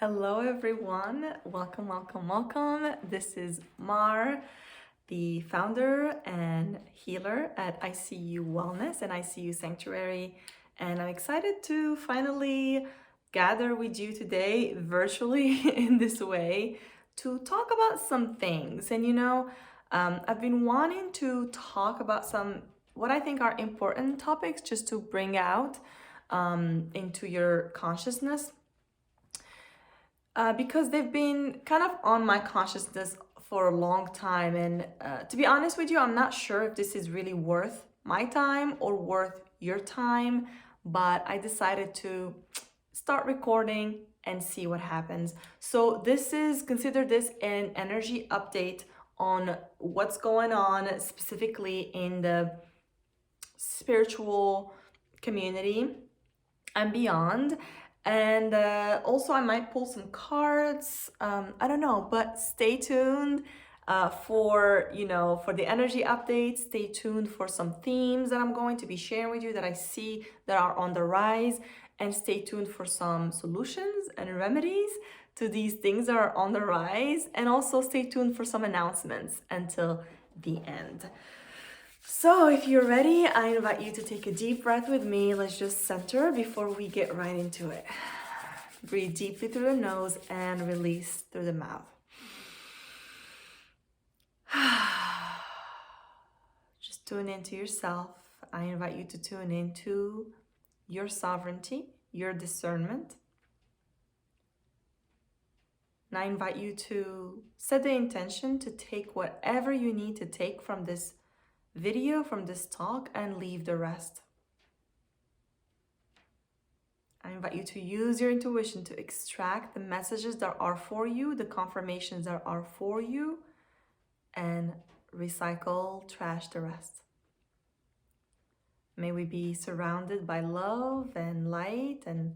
Hello, everyone. Welcome, welcome, welcome. This is Mar, the founder and healer at ICU Wellness and ICU Sanctuary. And I'm excited to finally gather with you today virtually in this way to talk about some things. And I've been wanting to talk about some what I think are important topics just to bring out into your consciousness because they've been kind of on my consciousness for a long time. And to be honest with you, I'm not sure if this is really worth my time or worth your time, but I decided to start recording and see what happens. So consider this an energy update on what's going on specifically in the spiritual community and beyond. And also I might pull some cards. I don't know, but stay tuned for the energy updates. Stay tuned for some themes that I'm going to be sharing with you that I see that are on the rise, and stay tuned for some solutions and remedies to these things that are on the rise, and also stay tuned for some announcements until the end. So if you're ready, I invite you to take a deep breath with me. Let's just center before we get right into it. Breathe deeply through the nose and release through the mouth. Just tune into yourself. I invite you to tune into your sovereignty, your discernment. And I invite you to set the intention to take whatever you need to take from this video, from this talk, and leave the rest. I invite you to use your intuition to extract the messages that are for you, the confirmations that are for you, and recycle, trash the rest. May we be surrounded by love and light and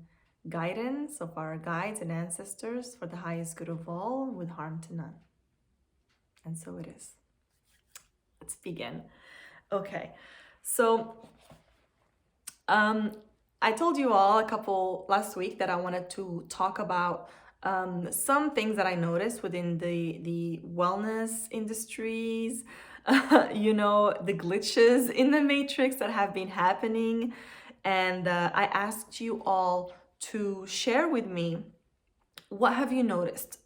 guidance of our guides and ancestors for the highest good of all, with harm to none. And so it is. Let's begin. Okay, so I told you all last week that I wanted to talk about some things that I noticed within the wellness industries, the glitches in the matrix that have been happening. And I asked you all to share with me, what have you noticed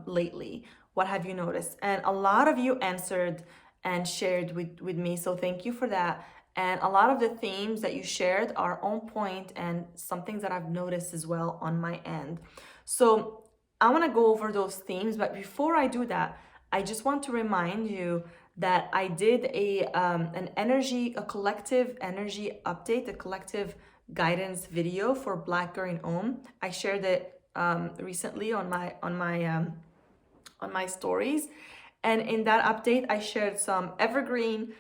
lately? What have you noticed? And a lot of you answered and shared with me, so thank you for that. And a lot of the themes that you shared are on point and some things that I've noticed as well on my end. So I want to go over those themes, but before I do that, I just want to remind you that I did a collective energy update, a collective guidance video for Black Girl in Om. I shared it recently on my stories. And in that update, I shared some evergreen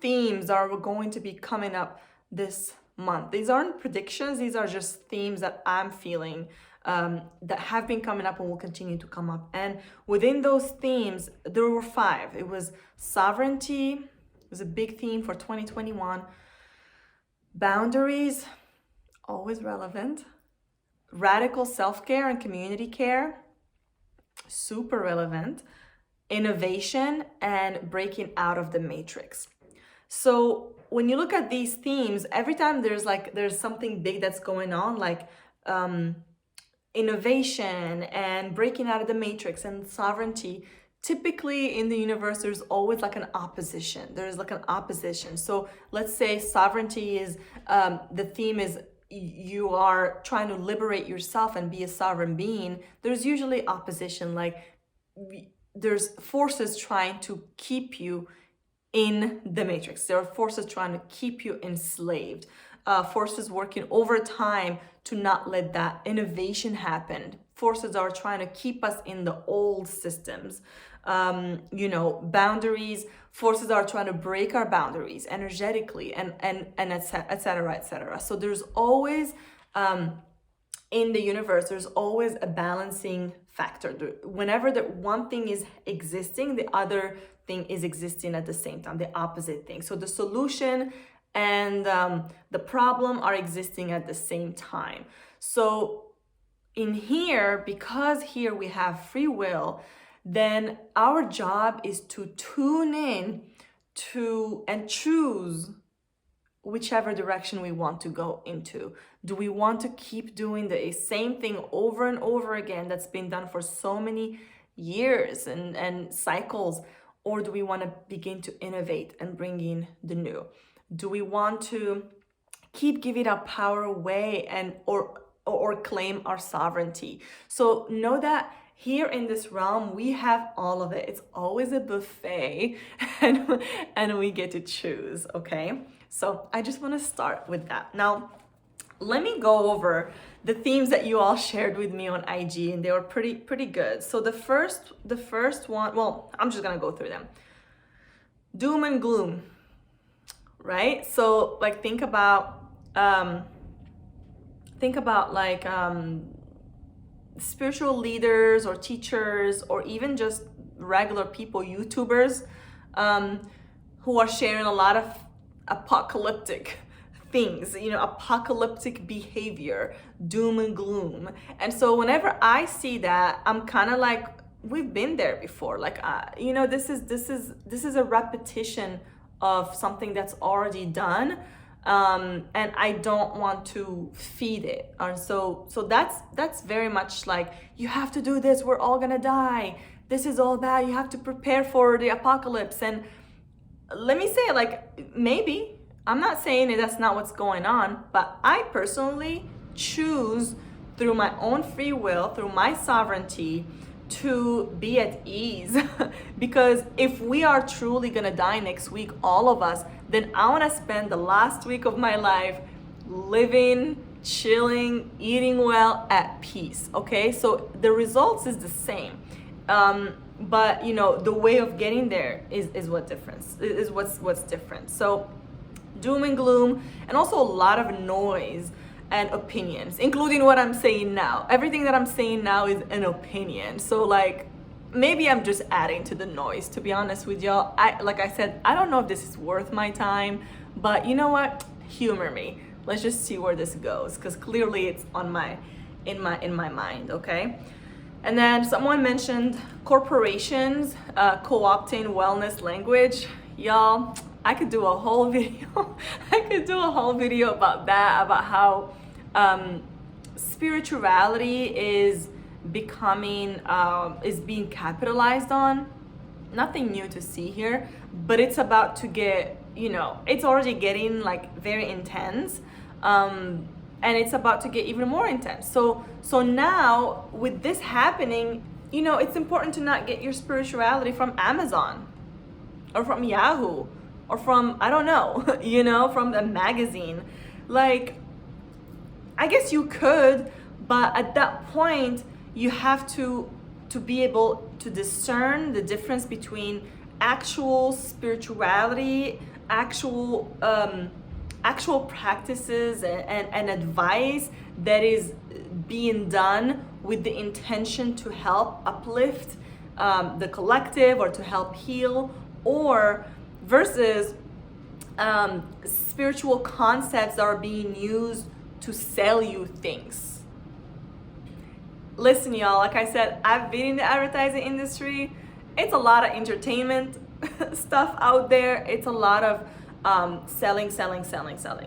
themes that are going to be coming up this month. These aren't predictions, these are just themes that I'm feeling that have been coming up and will continue to come up. And within those themes, there were 5. It was sovereignty, it was a big theme for 2021. Boundaries, always relevant. Radical self-care and community care, super relevant. Innovation, and breaking out of the matrix. So when you look at these themes, every time there's something big that's going on, like innovation and breaking out of the matrix and sovereignty, typically in the universe there's always like an opposition. There's like an opposition. So let's say sovereignty is the theme is you are trying to liberate yourself and be a sovereign being. There's usually opposition, like there's forces trying to keep you in the matrix. There are forces trying to keep you enslaved, forces working overtime to not let that innovation happen. Forces are trying to keep us in the old systems. Boundaries, forces are trying to break our boundaries energetically, and et cetera, et cetera. So there's always in the universe, there's always a balancing factor. Whenever the one thing is existing, the other thing is existing at the same time, the opposite thing. So the solution and the problem are existing at the same time. So in here, because here we have free will, then our job is to tune in to and choose whichever direction we want to go into. Do we want to keep doing the same thing over and over again that's been done for so many years and cycles? Or do we want to begin to innovate and bring in the new? Do we want to keep giving our power away and or claim our sovereignty? So know that here in this realm we have all of it. It's always a buffet and we get to choose, okay? So I just want to start with that. Now, let me go over the themes that you all shared with me on IG, and they were pretty good. So the first one, well, I'm just going to go through them. Doom and gloom, right? So like think about like spiritual leaders or teachers or even just regular people, YouTubers, who are sharing a lot of apocalyptic things, apocalyptic behavior, doom and gloom. And so whenever I see that, I'm kind of like, we've been there before. Like, this is a repetition of something that's already done. And I don't want to feed it. And so that's very much like, you have to do this, we're all gonna die, this is all bad, you have to prepare for the apocalypse. And let me say, like, maybe, I'm not saying that's not what's going on, but I personally choose through my own free will, through my sovereignty, to be at ease. Because if we are truly gonna die next week, all of us, then I wanna spend the last week of my life living, chilling, eating well, at peace, okay? So the results is the same. But the way of getting there is what's different. So doom and gloom, and also a lot of noise and opinions, including what I'm saying now. Everything that I'm saying now is an opinion. So like, maybe I'm just adding to the noise, to be honest with y'all. Like I said, I don't know if this is worth my time, but you know what? Humor me. Let's just see where this goes, because clearly it's in my mind, okay? And then someone mentioned corporations co-opting wellness language. Y'all, I could do a whole video. I could do a whole video about that, about how spirituality is becoming, is being capitalized on. Nothing new to see here, but it's about to get, it's already getting like very intense. And it's about to get even more intense. So now with this happening, it's important to not get your spirituality from Amazon or from Yahoo or from, I don't know, from the magazine. Like, I guess you could, but at that point, you have to be able to discern the difference between actual spirituality, actual practices and advice that is being done with the intention to help uplift the collective or to help heal, or versus spiritual concepts that are being used to sell you things. Listen, y'all, like I said, I've been in the advertising industry. It's a lot of entertainment stuff out there. It's a lot of selling.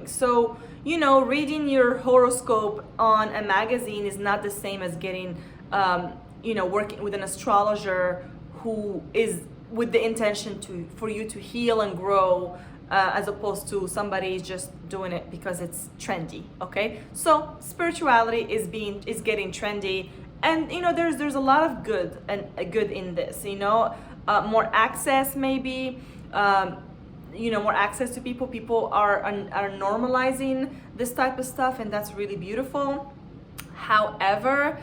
So, reading your horoscope on a magazine is not the same as getting, working with an astrologer who is with the intention for you to heal and grow, as opposed to somebody just doing it because it's trendy. Okay, so spirituality is getting trendy, and there's a lot of good in this. More access, maybe. More access to people. People are normalizing this type of stuff, and that's really beautiful. However,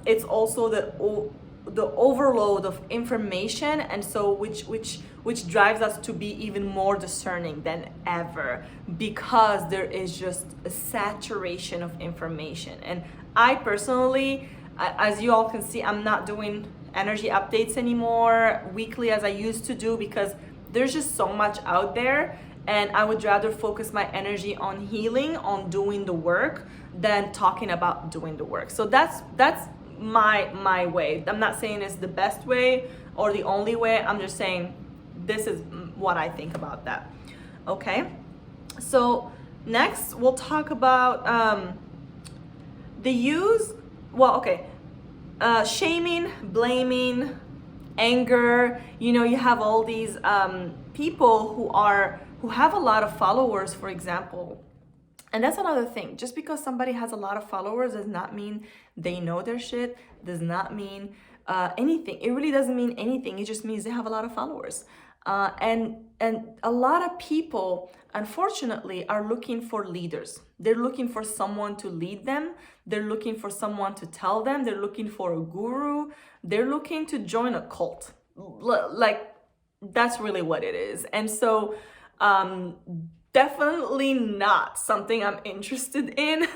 it's also the overload of information, and so which drives us to be even more discerning than ever, because there is just a saturation of information. And I personally, as you all can see, I'm not doing energy updates anymore weekly as I used to do, because there's just so much out there, and I would rather focus my energy on healing, on doing the work, than talking about doing the work. So that's my way. I'm not saying it's the best way or the only way. I'm just saying this is what I think about that. Okay, so next we'll talk about the use, well, okay, shaming, blaming, anger. You know, you have all these people who have a lot of followers, for example. And that's another thing. Just because somebody has a lot of followers does not mean they know their shit, does not mean anything. It really doesn't mean anything. It just means they have a lot of followers. And a lot of people, unfortunately, are looking for leaders. They're looking for someone to lead them. They're looking for someone to tell them. They're looking for a guru. They're looking to join a cult. Like, that's really what it is. And so, definitely not something I'm interested in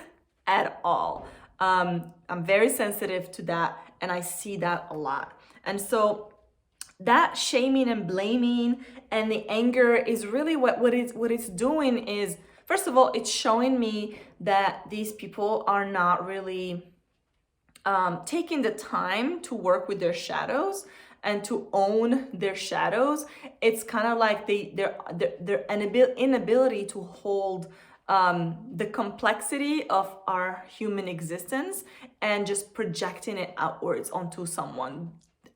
at all. I'm very sensitive to that, and I see that a lot. And so that shaming and blaming and the anger is really what it's doing is, first of all, it's showing me that these people are not really taking the time to work with their shadows and to own their shadows. It's kind of like their inability to hold the complexity of our human existence and just projecting it outwards onto someone.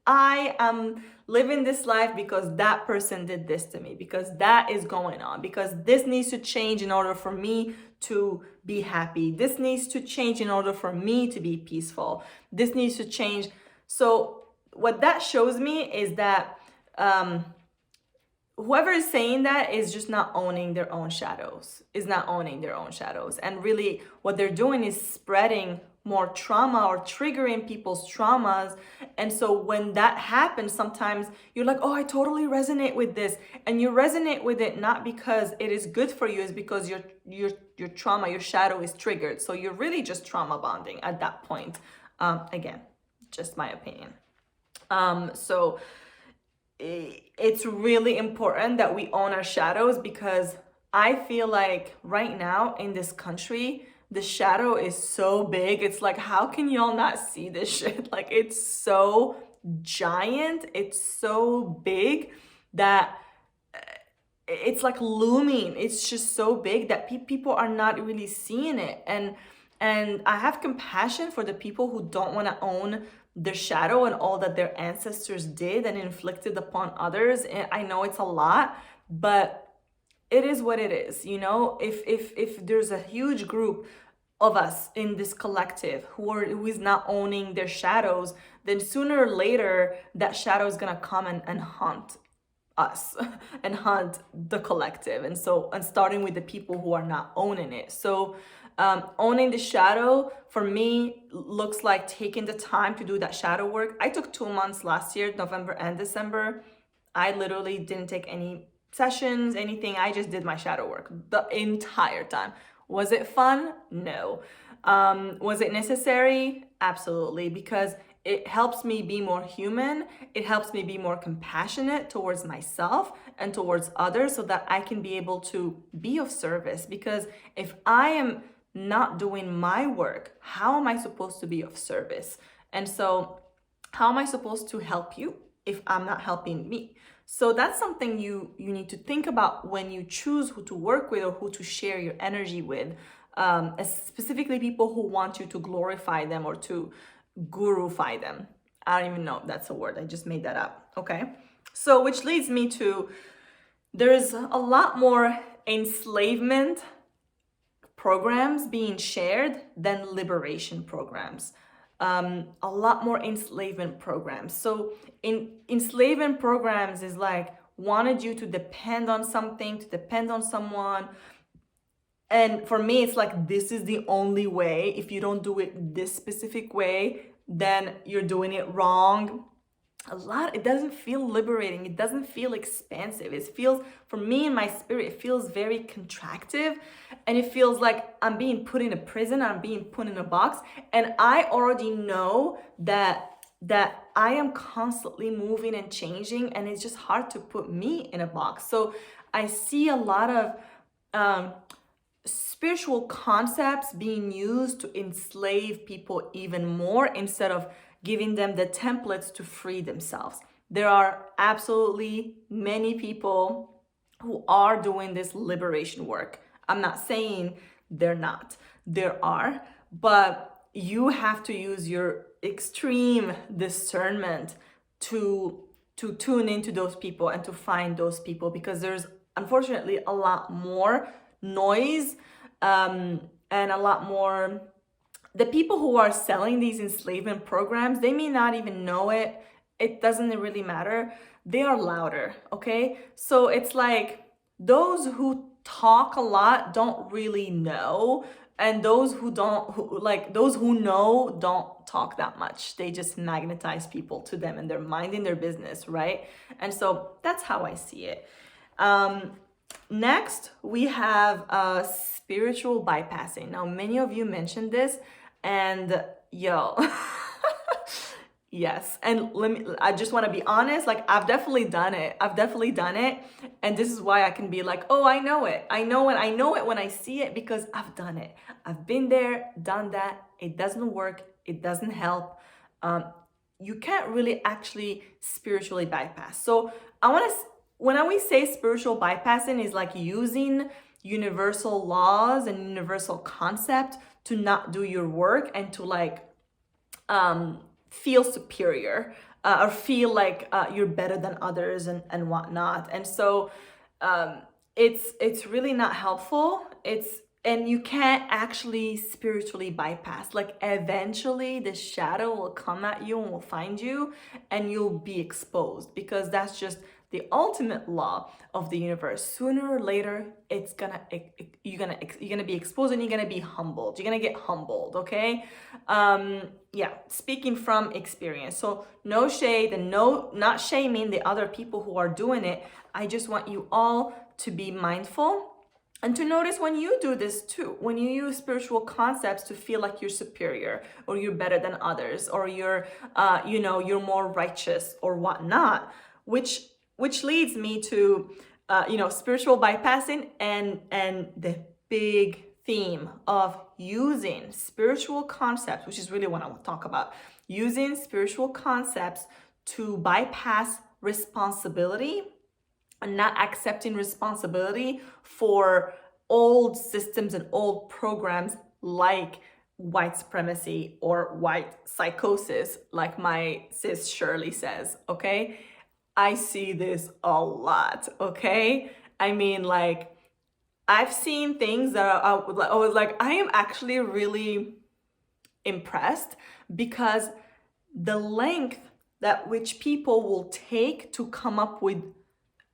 I am living this life because that person did this to me, because that is going on, because this needs to change in order for me to be happy. This needs to change in order for me to be peaceful. This needs to change. So what that shows me is that whoever is saying that is just not owning their own shadows, And really what they're doing is spreading more trauma or triggering people's traumas. And so when that happens, sometimes you're like, oh, I totally resonate with this. And you resonate with it not because it is good for you, it's because your trauma, your shadow is triggered. So you're really just trauma bonding at that point. Again, just my opinion. So it's really important that we own our shadows, because I feel like right now in this country, the shadow is so big. It's like, how can y'all not see this shit? Like, it's so giant. It's so big that it's like looming. It's just so big that people are not really seeing it. And I have compassion for the people who don't want to own their shadow and all that their ancestors did and inflicted upon others. And I know it's a lot, but it is what it is. You know, if there's a huge group of us in this collective who is not owning their shadows, then sooner or later that shadow is gonna come and haunt us and hunt the collective. And starting with the people who are not owning it. So owning the shadow for me looks like taking the time to do that shadow work. I took 2 months last year, November and December. I literally didn't take any sessions, anything. I just did my shadow work the entire time. Was it fun? No. Was it necessary? Absolutely, because it helps me be more human. It helps me be more compassionate towards myself and towards others, so that I can be able to be of service. Because if I am not doing my work, how am I supposed to be of service? And so how am I supposed to help you if I'm not helping me? So that's something you need to think about when you choose who to work with or who to share your energy with, specifically people who want you to glorify them or to gurufy them. I don't even know if that's a word. I just made that up. Okay. So which leads me to, there's a lot more enslavement programs being shared than liberation programs. A lot more enslavement programs. So enslavement programs is like wanted you to depend on something, to depend on someone. And for me, it's like, this is the only way. If you don't do it this specific way, then you're doing it wrong. It doesn't feel liberating. It doesn't feel expansive. It feels, for me in my spirit, it feels very contractive, and it feels like I'm being put in a prison, I'm being put in a box, and I already know that I am constantly moving and changing, and it's just hard to put me in a box. So I see a lot of um, spiritual concepts being used to enslave people even more instead of giving them the templates to free themselves. There are absolutely many people who are doing this liberation work. I'm not saying they're not. There are, but you have to use your extreme discernment to tune into those people and to find those people, because there's unfortunately a lot more noise, and a lot more. The people who are selling these enslavement programs, they may not even know it. It doesn't really matter. They are louder, okay? So it's like those who talk a lot don't really know, and those who don't, those who know don't talk that much. They just magnetize people to them and they're minding their business, right? And so that's how I see it. Next, we have spiritual bypassing. Now, many of you mentioned this, and yo, yes. And I just want to be honest, like I've definitely done it. I've definitely done it. And this is why I can be like, oh, I know it. I know it. I know it when I see it, because I've done it. I've been there, done that. It doesn't work. It doesn't help. You can't really actually spiritually bypass. So I want to, when we say spiritual bypassing, is like using universal laws and universal concept to not do your work and to like feel superior, or feel like you're better than others and whatnot. And so it's really not helpful. And you can't actually spiritually bypass. Like eventually the shadow will come at you and will find you, and you'll be exposed, because that's just the ultimate law of the universe. Sooner or later, you're gonna be exposed, and you're gonna be humbled. You're gonna get humbled, okay? Yeah, speaking from experience. So no shade, and not shaming the other people who are doing it. I just want you all to be mindful and to notice when you do this too, when you use spiritual concepts to feel like you're superior, or you're better than others, or you're more righteous or whatnot, which leads me to spiritual bypassing and the big theme of using spiritual concepts, which is really what I want to talk about. Using spiritual concepts to bypass responsibility and not accepting responsibility for old systems and old programs like white supremacy or white psychosis, like my sis Shirley says, okay? I see this a lot, okay? I mean, like, I've seen things that I was like, I am actually really impressed, because the length that which people will take to come up with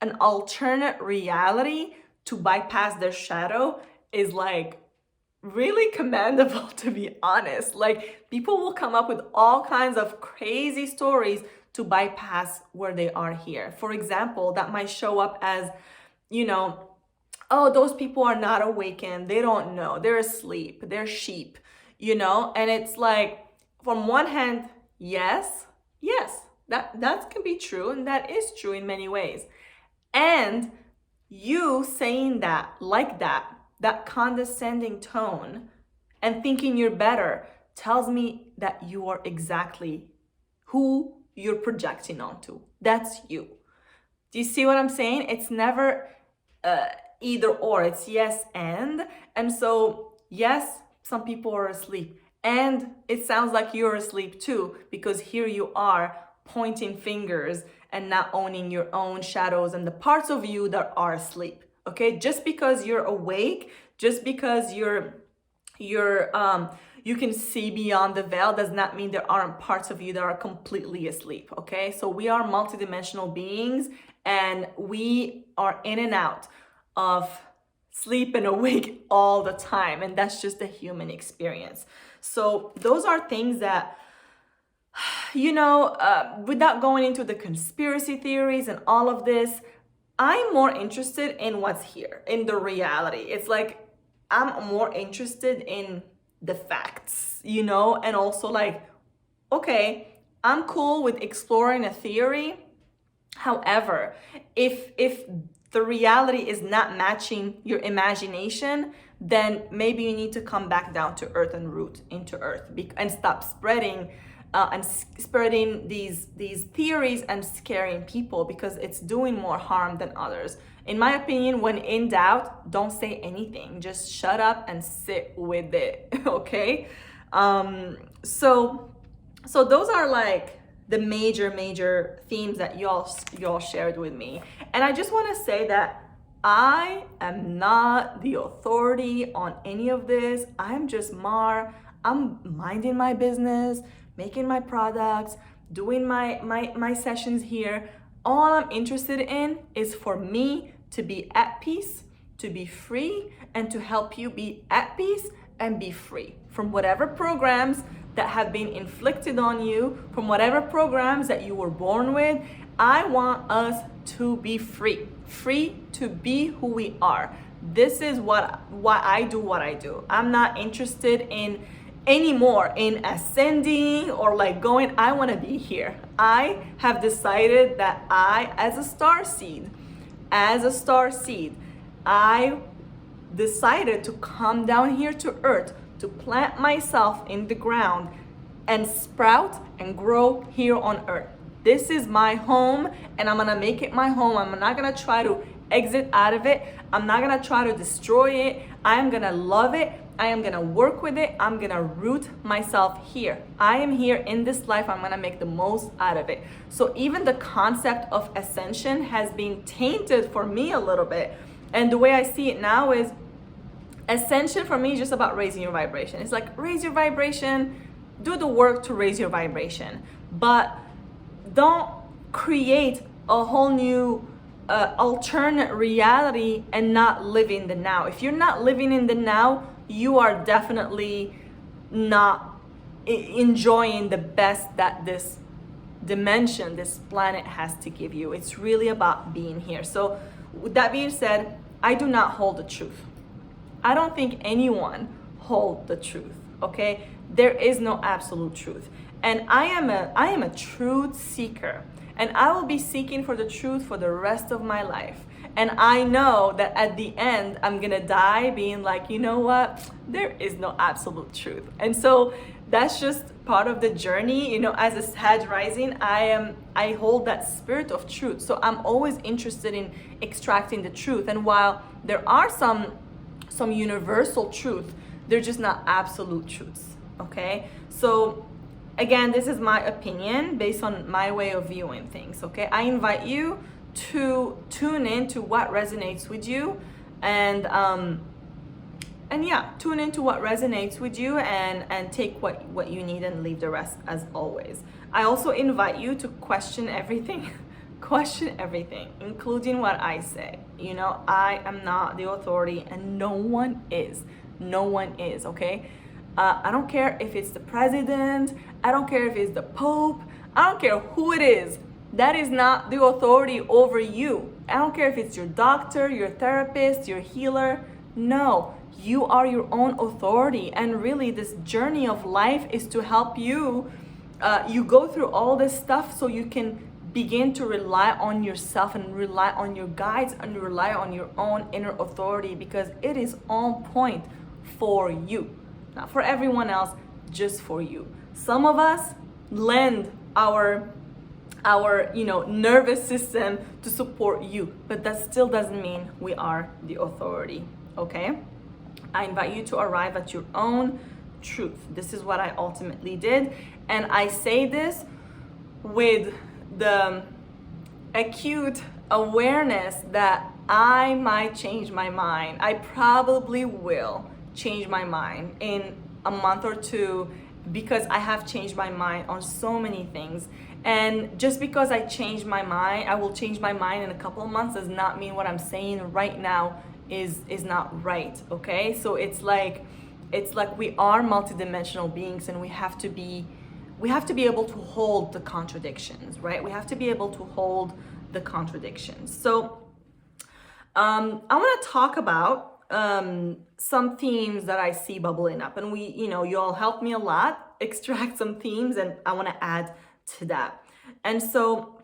an alternate reality to bypass their shadow is like really commendable, to be honest. Like people will come up with all kinds of crazy stories to bypass where they are here. For example, that might show up as, oh, those people are not awakened. They don't know. They're asleep. They're sheep, And it's like, from one hand, yes, that can be true. And that is true in many ways. And you saying that like that condescending tone and thinking you're better tells me that you are exactly who you're projecting onto. That's you. Do you see what I'm saying? It's never either or, it's yes and. And so, yes, some people are asleep. And it sounds like you're asleep too, because here you are pointing fingers and not owning your own shadows and the parts of you that are asleep. Okay, just because you're awake, just because you can see beyond the veil, does not mean there aren't parts of you that are completely asleep. Okay, so we are multidimensional beings, and we are in and out of sleep and awake all the time, and that's just a human experience. So those are things that, without going into the conspiracy theories and all of this, I'm more interested in what's here, in the reality. It's like, I'm more interested in the facts, and also like, okay, I'm cool with exploring a theory. However, if the reality is not matching your imagination, then maybe you need to come back down to earth and root into earth, and stop spreading these theories and scaring people, because it's doing more harm than others. In my opinion, when in doubt, don't say anything. Just shut up and sit with it. Okay. So those are like the major themes that y'all shared with me. And I just want to say that I am not the authority on any of this. I'm just Mar. I'm minding my business, making my products, doing my sessions here. All I'm interested in is for me to be at peace, to be free, and to help you be at peace and be free from whatever programs that have been inflicted on you, from whatever programs that you were born with. I want us to be free to be who we are. This is why I do what I do. I'm not interested in anymore in ascending or like going. I want to be here. I have decided that I, as a star seed, I decided to come down here to earth, to plant myself in the ground and sprout and grow here on earth. This is my home, and I'm gonna make it my home. I'm not gonna try to exit out of it. I'm not gonna try to destroy it. I am gonna love it. I am gonna work with it. I'm gonna root myself here. I am here in this life. I'm gonna make the most out of it. So even the concept of ascension has been tainted for me a little bit. And the way I see it now is, ascension for me is just about raising your vibration. It's like, raise your vibration, do the work to raise your vibration, but don't create a whole new alternate reality and not live in the now. If you're not living in the now, you are definitely not enjoying the best that this dimension, this planet has to give you. It's really about being here. So with that being said, I do not hold the truth. I don't think anyone hold the truth, okay? There is no absolute truth. And I am a truth seeker, and I will be seeking for the truth for the rest of my life. And I know that at the end, I'm gonna die being like, you know what? There is no absolute truth. And so that's just part of the journey. You know, as a Sag rising, I hold that spirit of truth. So I'm always interested in extracting the truth. And while there are some universal truth, they're just not absolute truths, okay? So again, this is my opinion based on my way of viewing things, okay? I invite you to tune in to what resonates with you, and yeah, tune into what resonates with you, and take what you need and leave the rest as always. I also invite you to question everything. Question everything, including what I say. You know, I am not the authority, and no one is, okay? I don't care if it's the president, I don't care if it's the Pope, I don't care who it is. That is not the authority over you. I don't care if it's your doctor, your therapist, your healer. No, you are your own authority. And really, this journey of life is to help you. You go through all this stuff so you can begin to rely on yourself and rely on your guides and rely on your own inner authority, because it is on point for you. Not for everyone else, just for you. Some of us lend our nervous system to support you, but that still doesn't mean we are the authority, okay? I invite you to arrive at your own truth. This is what I ultimately did, and I say this with the acute awareness that I might change my mind. I probably will change my mind in a month or two, because I have changed my mind on so many things. And just because I changed my mind, I will change my mind in a couple of months, does not mean what I'm saying right now is not right, okay? So it's like we are multidimensional beings, and we have to be able to hold the contradictions, right? We have to be able to hold the contradictions. So I want to talk about some themes that I see bubbling up, and you all helped me a lot extract some themes, and I want to add to that. And so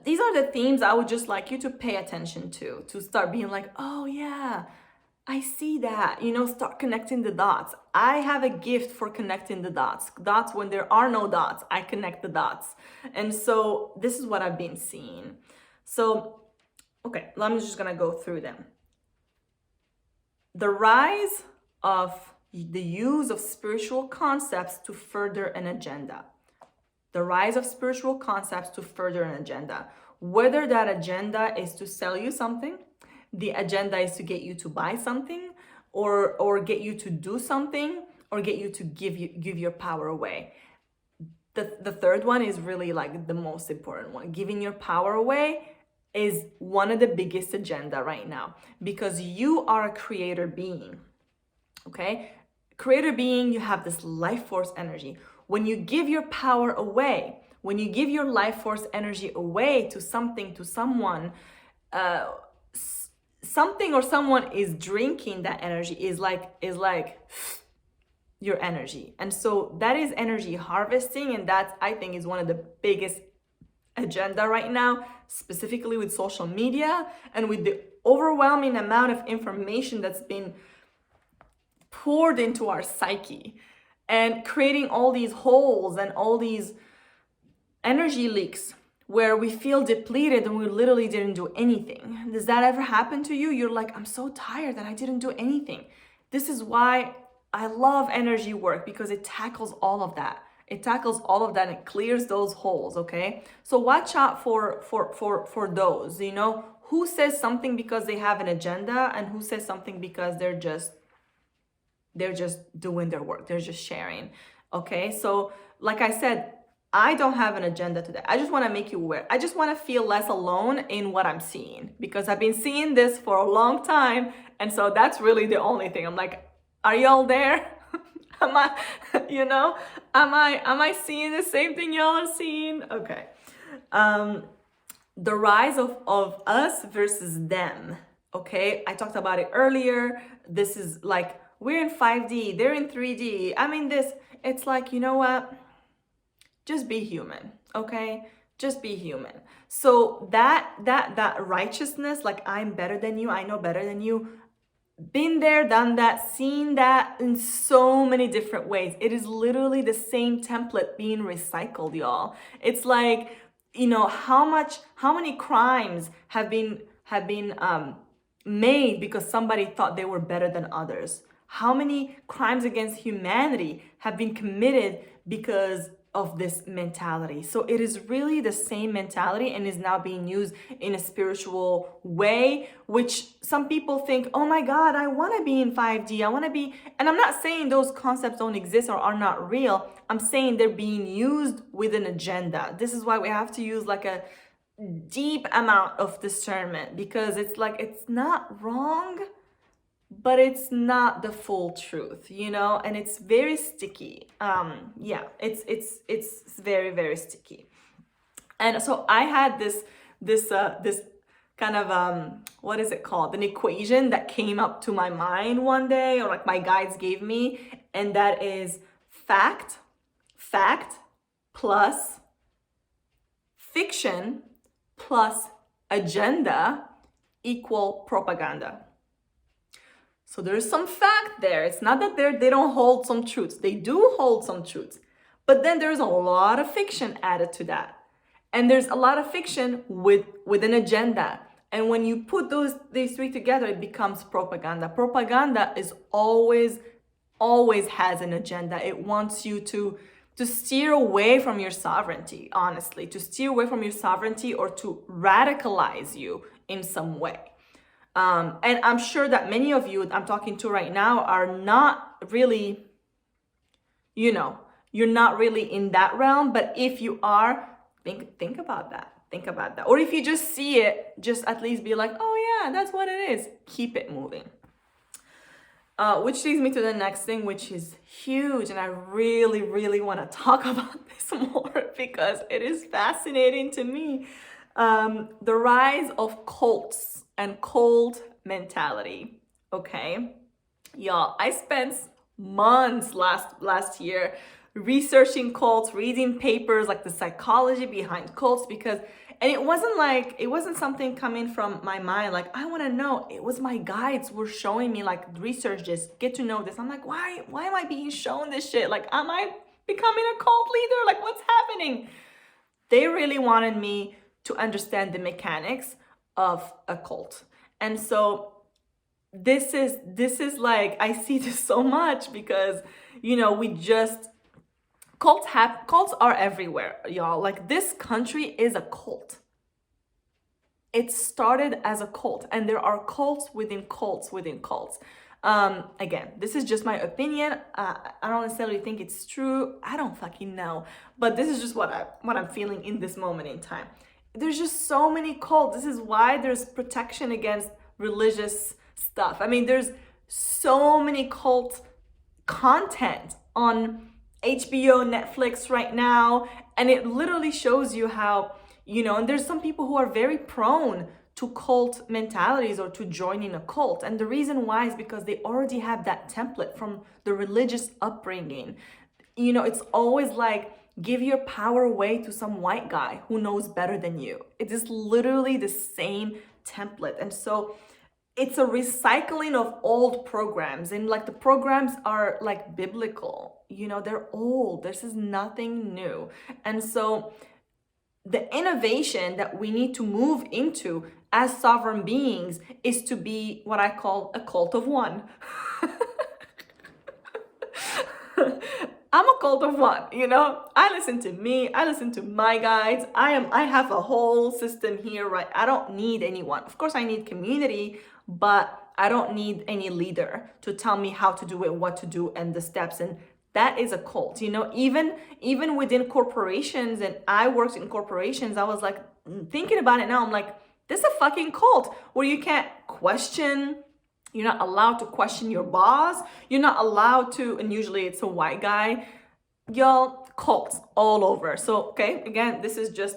These are the themes I would just like you to pay attention to start being like, oh yeah, I see that, start connecting the dots. I have a gift for connecting the dots. Dots, when there are no dots, I connect the dots. And so this is what I've been seeing. So, okay, I'm just gonna go through them. The rise of the use of spiritual concepts to further an agenda. The rise of spiritual concepts to further an agenda. Whether that agenda is to sell you something, the agenda is to get you to buy something, or get you to do something, or get you to give your power away. The third one is really like the most important one. Giving your power away is one of the biggest agenda right now, because you are a creator being. Okay? Creator being, you have this life force energy. When you give your power away, when you give your life force energy away to something, to someone, something or someone is drinking that energy, is like your energy. And so that is energy harvesting, and that, I think, is one of the biggest agenda right now, specifically with social media and with the overwhelming amount of information that's been poured into our psyche, and creating all these holes and all these energy leaks where we feel depleted and we literally didn't do anything. Does that ever happen to you? You're like, I'm so tired that I didn't do anything. This is why I love energy work, because it tackles all of that. It tackles all of that and it clears those holes, okay? So watch out for those, who says something because they have an agenda, and who says something because they're just doing their work. They're just sharing. Okay. So like I said, I don't have an agenda today. I just want to make you aware. I just want to feel less alone in what I'm seeing, because I've been seeing this for a long time. And so that's really the only thing. I'm like, are y'all there? am I seeing the same thing y'all are seeing? Okay. The rise of us versus them. Okay. I talked about it earlier. This is like, we're in 5D, they're in 3D. I mean, it's like, you know what? Just be human, okay? Just be human. So that righteousness, like, I'm better than you, I know better than you, been there, done that, seen that in so many different ways. It is literally the same template being recycled, y'all. It's like, how many crimes have been made because somebody thought they were better than others? How many crimes against humanity have been committed because of this mentality? So it is really the same mentality, and is now being used in a spiritual way, which some people think, oh my God, I want to be in 5D. I want to be, and I'm not saying those concepts don't exist or are not real. I'm saying they're being used with an agenda. This is why we have to use like a deep amount of discernment, because it's like, it's not wrong, but it's not the full truth, and it's very sticky. It's very, very sticky. And so I had this kind of what is it called, an equation that came up to my mind one day, or like my guides gave me, and that is fact plus fiction plus agenda equal propaganda. So there's some fact there. It's not that they don't hold some truths. They do hold some truths. But then there's a lot of fiction added to that. And there's a lot of fiction with an agenda. And when you put these three together, it becomes propaganda. Propaganda is always has an agenda. It wants you to steer away from your sovereignty, honestly, to steer away from your sovereignty, or to radicalize you in some way. And I'm sure that many of you I'm talking to right now are not really, you're not really in that realm. But if you are, think about that. Think about that. Or if you just see it, just at least be like, oh yeah, that's what it is. Keep it moving. Which leads me to the next thing, which is huge. And I really, really want to talk about this more because it is fascinating to me. The rise of cults and cult mentality. Okay, y'all, I spent months last year researching cults, reading papers like the psychology behind cults, because and it wasn't something coming from my mind like I want to know. It was my guides were showing me like research this, get to know this. I'm like, why am I being shown this shit? Like, am I becoming a cult leader? Like, what's happening? They really wanted me to understand the mechanics of a cult. And so this is like, I see this so much because, we just cults are everywhere, y'all. Like, this country is a cult. It started as a cult, and there are cults within cults within cults. Again, this is just my opinion. I don't necessarily think it's true. I don't fucking know, but this is just what I'm feeling in this moment in time. There's just so many cults. This is why there's protection against religious stuff. I mean, there's so many cult content on HBO, Netflix right now, and it literally shows you how, and there's some people who are very prone to cult mentalities or to joining a cult. And the reason why is because they already have that template from the religious upbringing. It's always like, give your power away to some white guy who knows better than you. It is literally the same template. And so it's a recycling of old programs, and like the programs are like biblical, they're old. This is nothing new. And so the innovation that we need to move into as sovereign beings is to be what I call a cult of one. I'm a cult of one, I listen to me, I listen to my guides. I have a whole system here, right? I don't need anyone. Of course I need community, but I don't need any leader to tell me how to do it, what to do, and the steps. And that is a cult, even within corporations. And I worked in corporations. I was like, thinking about it now, I'm like, this is a fucking cult where you can't question. You're not allowed to question your boss. You're not allowed to, and usually it's a white guy. Y'all, cults all over. So, okay, again, this is just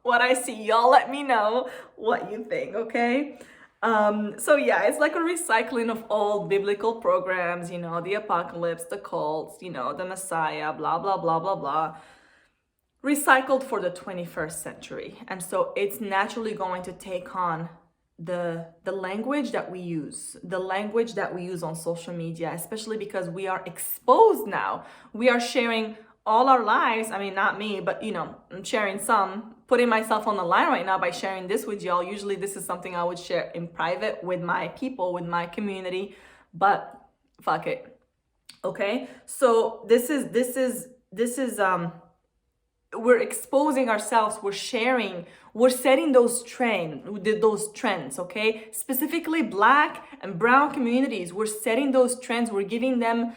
what I see. Y'all let me know what you think, okay? So yeah, it's like a recycling of old biblical programs, the apocalypse, the cults, the Messiah, blah, blah, blah, blah, blah. Recycled for the 21st century. And so it's naturally going to take on the language that we use, on social media, especially because we are exposed now. We are sharing all our lives. I mean, not me, but I'm sharing some, putting myself on the line right now by sharing this with y'all. Usually this is something I would share in private with my people, with my community, but fuck it. Okay. So this is we're exposing ourselves, we're sharing, we're setting those trends, okay? Specifically Black and brown communities, we're setting those trends, we're giving them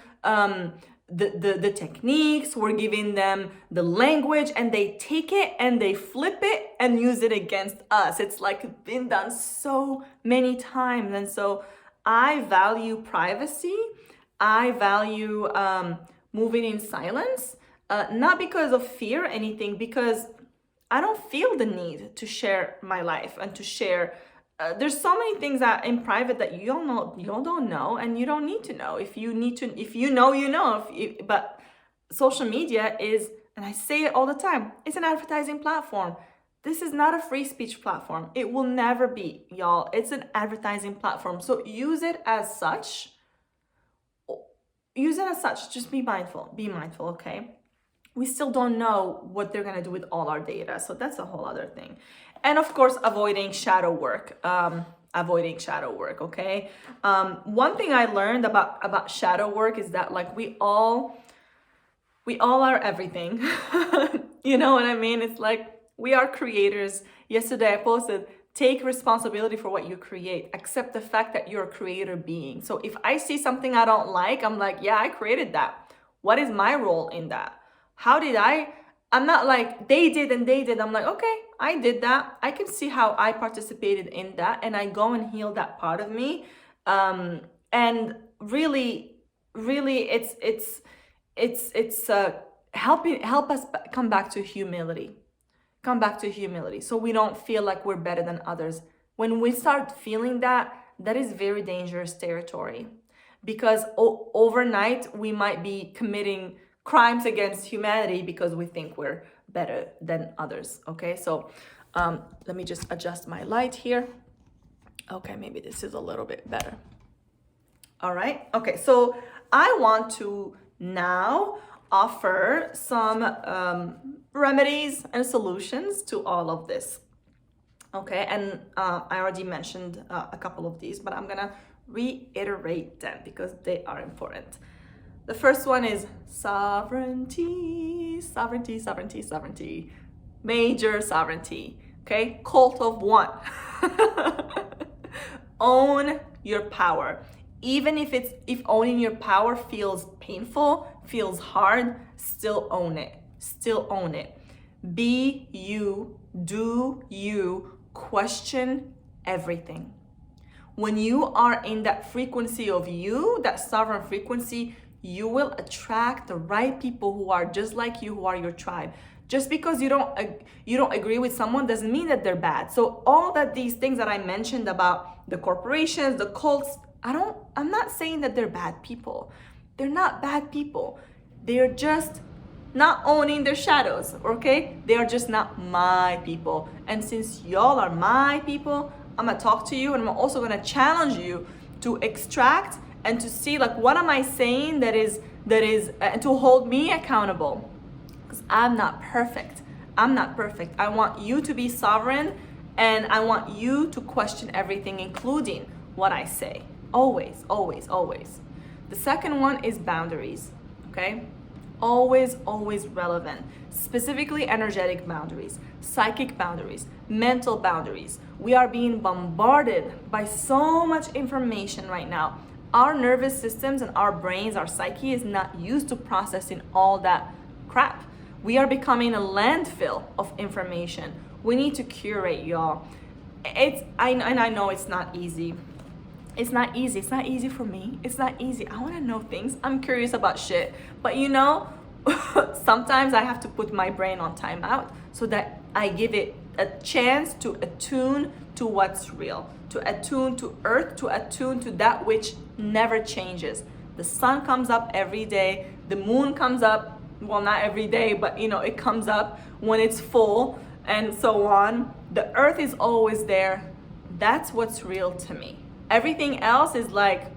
the techniques, we're giving them the language, and they take it and they flip it and use it against us. It's like been done so many times. And so I value privacy. I value moving in silence. Not because of fear or anything, because I don't feel the need to share my life and to share. There's so many things that in private that you don't know, and you don't need to know. If you know. But social media is, and I say it all the time, it's an advertising platform. This is not a free speech platform. It will never be, y'all. It's an advertising platform. So use it as such. Just be mindful. Okay? We still don't know what they're going to do with all our data. So that's a whole other thing. And of course, avoiding shadow work. Okay? One thing I learned about shadow work is that like we all are everything. You know what I mean? It's like we are creators. Yesterday I posted, take responsibility for what you create. Accept the fact that you're a creator being. So if I see something I don't like, I'm like, yeah, I created that. What is my role in that? I'm not like they did. I'm like, okay, I did that. I can see how I participated in that, and I go and heal that part of me. And really, it's help us come back to humility. So we don't feel like we're better than others. When we start feeling that is very dangerous territory, because overnight we might be committing crimes against humanity because we think we're better than others. Okay, so let me just adjust my light here. Okay, maybe this is a little bit better. All right, okay, so I want to now offer some remedies and solutions to all of this. Okay, and I already mentioned a couple of these, but I'm gonna reiterate them because they are important. The first one is sovereignty, sovereignty, sovereignty, sovereignty, major sovereignty. Okay, cult of one. Own your power. Even if owning your power feels painful, feels hard, still own it. Still own it. Be you, do you, question everything. When you are in that frequency of you, that sovereign frequency, you will attract the right people who are just like you, who are your tribe. Just because you don't agree with someone doesn't mean that they're bad. So all that these things that I mentioned about the corporations, the cults, I'm not saying that they're bad people. They're not bad people. They're just not owning their shadows, okay? They are just not my people. And since y'all are my people, I'm gonna talk to you, and I'm also gonna challenge you to extract and to see, like, what am I saying that is and to hold me accountable. Because I'm not perfect. I'm not perfect. I want you to be sovereign, and I want you to question everything, including what I say. Always, always, always. The second one is boundaries, okay? Always, always relevant. Specifically energetic boundaries, psychic boundaries, mental boundaries. We are being bombarded by so much information right now. Our nervous systems and our brains, our psyche is not used to processing all that crap. We are becoming a landfill of information. We need to curate, y'all. I know it's not easy. It's not easy. It's not easy for me. It's not easy. I want to know things. I'm curious about shit. But sometimes I have to put my brain on timeout so that I give it a chance to attune to what's real, to attune to earth, to attune to that which never changes. The sun comes up every day. The moon comes up, well, not every day, but it comes up when it's full and so on. The earth is always there. That's what's real to me. Everything else is like,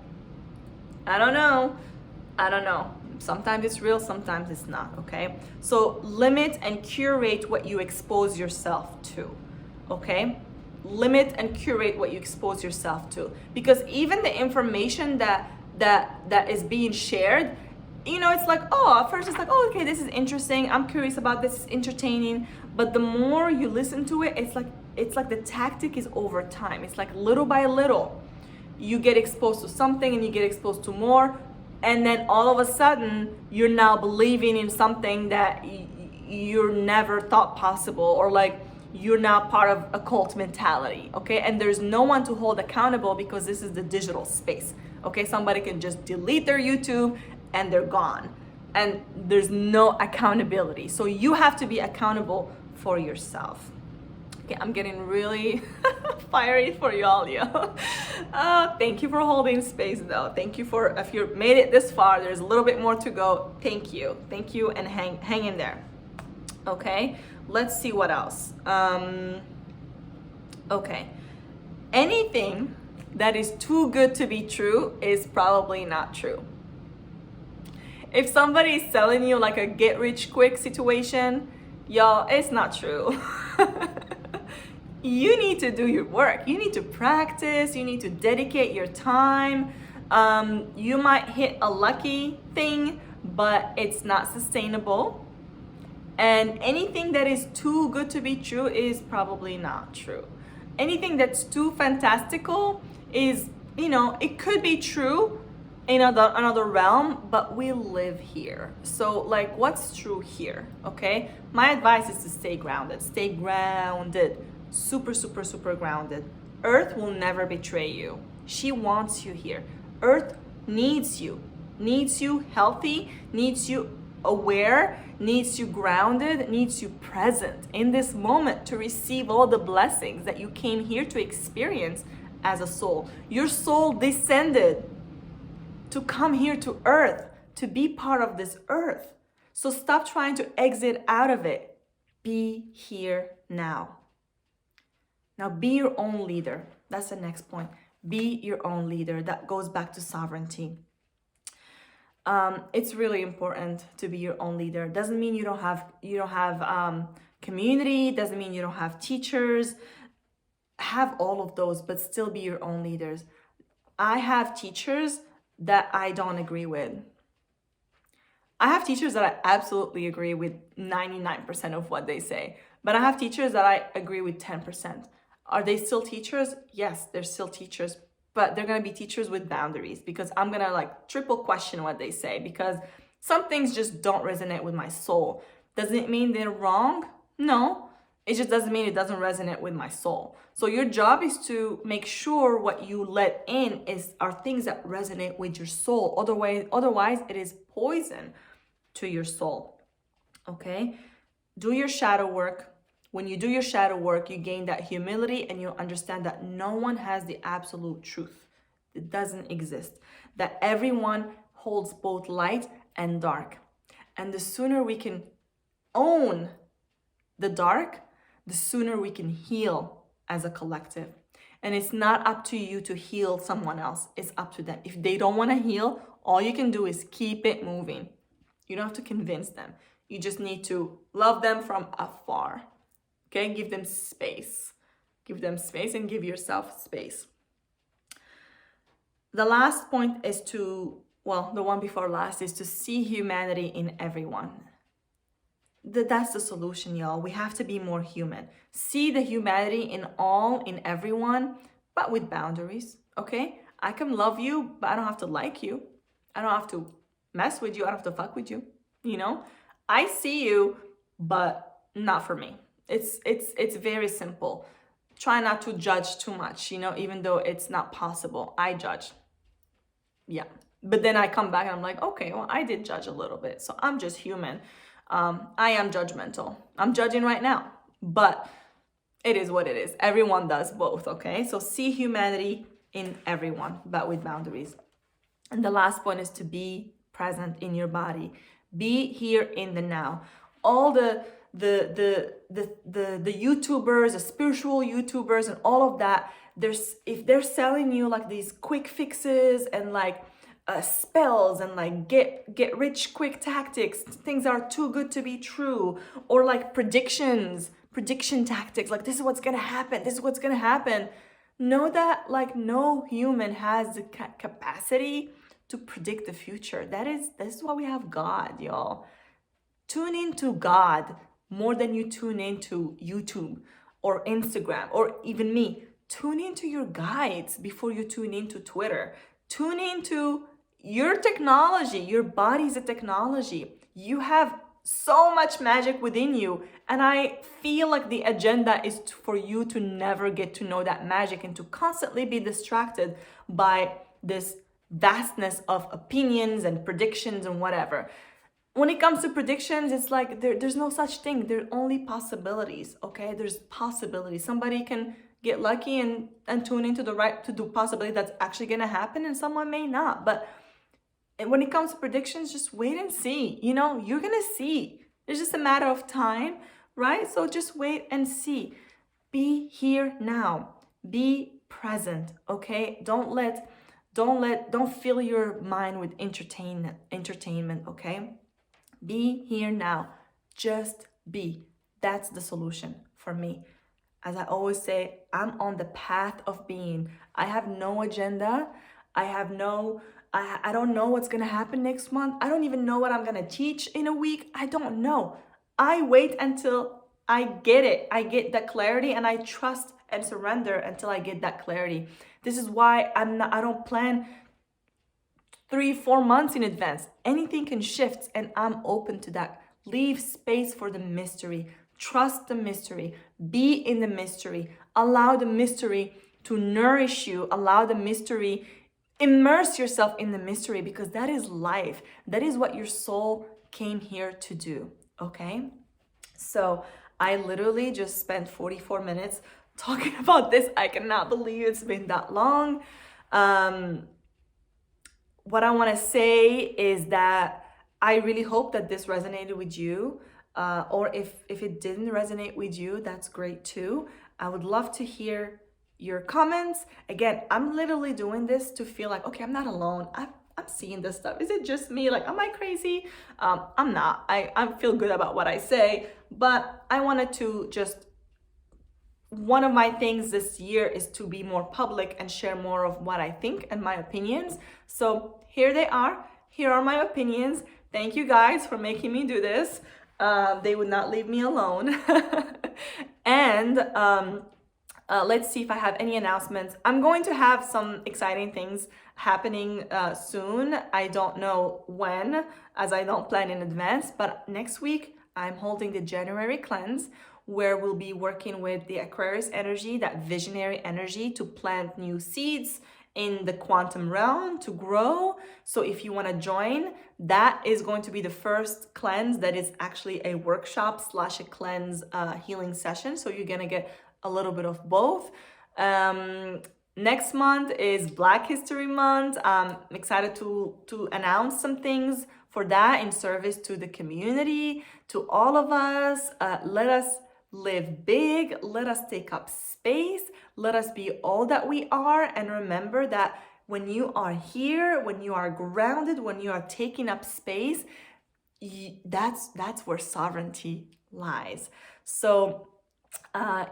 I don't know. Sometimes it's real, sometimes it's not, okay? So limit and curate what you expose yourself to, okay? Limit and curate what you expose yourself to. Because even the information that is being shared, it's like, at first it's like, okay, this is interesting. I'm curious about this, it's entertaining. But the more you listen to it, it's like the tactic is over time. It's like little by little. You get exposed to something and you get exposed to more, and then all of a sudden you're now believing in something that you never thought possible, or like you're now part of a cult mentality, okay? And there's no one to hold accountable because this is the digital space, okay? Somebody can just delete their YouTube and they're gone, and there's no accountability. So you have to be accountable for yourself. Okay, I'm getting really fiery for y'all, yo. Thank you for holding space, though. Thank you if you made it this far, there's a little bit more to go. Thank you, and hang in there. Okay, let's see what else. Okay, anything that is too good to be true is probably not true. If somebody is selling you like a get-rich-quick situation, y'all, it's not true. You need to do your work. You need to practice. You need to dedicate your time. You might hit a lucky thing, but it's not sustainable. And anything that is too good to be true is probably not true. Anything that's too fantastical is, it could be true in another realm, but we live here. So like, what's true here, okay? My advice is to stay grounded. Stay grounded. Super, super, super grounded. Earth will never betray you. She wants you here. Earth needs you healthy, needs you aware, needs you grounded, needs you present in this moment to receive all the blessings that you came here to experience as a soul. Your soul descended to come here to earth, to be part of this earth, So stop trying to exit out of it. Be here now. Now be your own leader. That's the next point. Be your own leader. That goes back to sovereignty. It's really important to be your own leader. Doesn't mean you don't have community. Doesn't mean you don't have teachers. Have all of those, but still be your own leaders. I have teachers that I don't agree with. I have teachers that I absolutely agree with 99% of what they say, but I have teachers that I agree with 10%. Are they still teachers? Yes, they're still teachers, but they're going to be teachers with boundaries, because I'm going to like triple question what they say, because some things just don't resonate with my soul. Does it mean they're wrong? No. It just doesn't mean it doesn't resonate with my soul. So your job is to make sure what you let in are things that resonate with your soul. Otherwise it is poison to your soul. Okay? Do your shadow work. When you do your shadow work, you gain that humility and you understand that no one has the absolute truth. It doesn't exist. That everyone holds both light and dark. And the sooner we can own the dark, the sooner we can heal as a collective. And it's not up to you to heal someone else. It's up to them. If they don't want to heal, all you can do is keep it moving. You don't have to convince them. You just need to love them from afar. Okay? Give them space. Give them space and give yourself space. The last point is the one before last is to see humanity in everyone. That's the solution, y'all. We have to be more human. See the humanity in everyone, but with boundaries, okay? I can love you, but I don't have to like you. I don't have to mess with you. I don't have to fuck with you, you know? I see you, but not for me. It's very simple. Try not to judge too much, you know, even though it's not possible. I judge. Yeah. But then I come back and I'm like, okay, well, I did judge a little bit. So I'm just human. I am judgmental. I'm judging right now, but it is what it is. Everyone does both, okay? So see humanity in everyone, but with boundaries. And the last point is to be present in your body. Be here in the now. All the YouTubers, the spiritual YouTubers and all of that, if they're selling you like these quick fixes and like spells and like get rich quick tactics, things are too good to be true, or like prediction tactics, like this is what's gonna happen, know that like no human has the capacity to predict the future. This is why we have God, y'all. Tune into God more than you tune into YouTube or Instagram or even me. Tune into your guides before you tune into Twitter. Tune into your technology. Your body's a technology. You have so much magic within you. And I feel like the agenda is for you to never get to know that magic and to constantly be distracted by this vastness of opinions and predictions and whatever. When it comes to predictions, it's like there's no such thing. There are only possibilities, okay? There's possibilities. Somebody can get lucky and tune into the possibility that's actually gonna happen, and someone may not. But when it comes to predictions, just wait and see. You know, you're gonna see. It's just a matter of time, right? So just wait and see. Be here now. Be present, okay? Don't fill your mind with entertainment, okay? Be here now. Just be. That's the solution for me. As I always say, I'm on the path of being. I have no agenda. I don't know what's going to happen next month. I don't even know what I'm going to teach in a week. I don't know. I wait until I get it. I get that clarity, and I trust and surrender until I get that clarity. This is why I don't plan 3-4 months in advance. Anything can shift, and I'm open to that. Leave space for the mystery. Trust the mystery. Be in the mystery. Allow the mystery to nourish you. Allow the mystery. Immerse yourself in the mystery, because that is life. That is what your soul came here to do. Okay? So I literally just spent 44 minutes talking about this. I cannot believe it's been that long. What I want to say is that I really hope that this resonated with you. Or if it didn't resonate with you, that's great too. I would love to hear your comments. Again, I'm literally doing this to feel like, okay, I'm not alone. I'm seeing this stuff. Is it just me? Like, am I crazy? I'm not. I feel good about what I say, but I wanted to just, one of my things this year is to be more public and share more of what I think and my opinions. So here they are. Here are my opinions. Thank you guys for making me do this. They would not leave me alone. And let's see if I have any announcements. I'm going to have some exciting things happening soon. I don't know when, as I don't plan in advance, but next week I'm holding the January cleanse, where we'll be working with the Aquarius energy, that visionary energy, to plant new seeds in the quantum realm to grow. So if you want to join, that is going to be the first cleanse that is actually a workshop slash a cleanse healing session. So you're going to get a little bit of both. Next month is Black History Month. I'm excited to announce some things for that in service to the community, to all of us. Let us live big. Let us take up space. Let us be all that we are. And remember that when you are here, when you are grounded, when you are taking up space, that's where sovereignty lies. So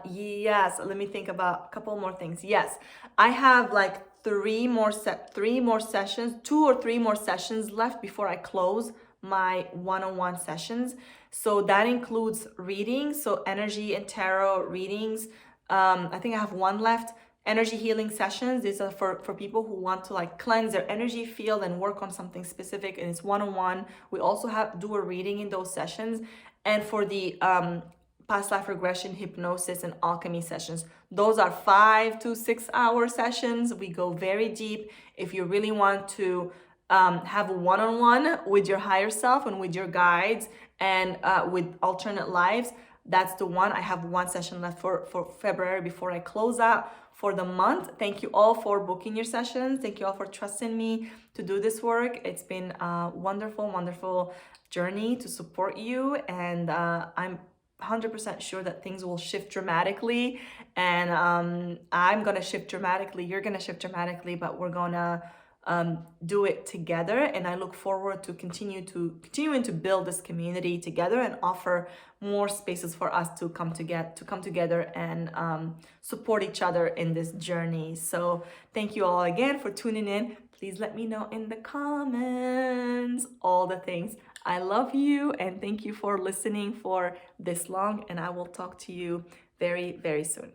yes, let me think about a couple more things. Yes, I have like three more sessions, 2 or 3 more sessions left before I close my one-on-one sessions. So that includes readings, so energy and tarot readings. I think I have one left. Energy healing sessions. These are for people who want to like cleanse their energy field and work on something specific, and it's one-on-one. We also do a reading in those sessions. And for the past life regression, hypnosis, and alchemy sessions, those are 5 to 6 hour sessions. We go very deep. If you really want to have a one-on-one with your higher self and with your guides and with alternate lives, that's the one. I have one session left for February before I close out for the month. Thank you all for booking your sessions. Thank you all for trusting me to do this work. It's been a wonderful journey to support you, and I'm 100% sure that things will shift dramatically, and I'm gonna shift dramatically, you're gonna shift dramatically, but we're gonna do it together. And I look forward to continuing to build this community together and offer more spaces for us to come together and support each other in this journey. So thank you all again for tuning in. Please let me know in the comments all the things. I love you, and thank you for listening for this long, and I will talk to you very, very soon.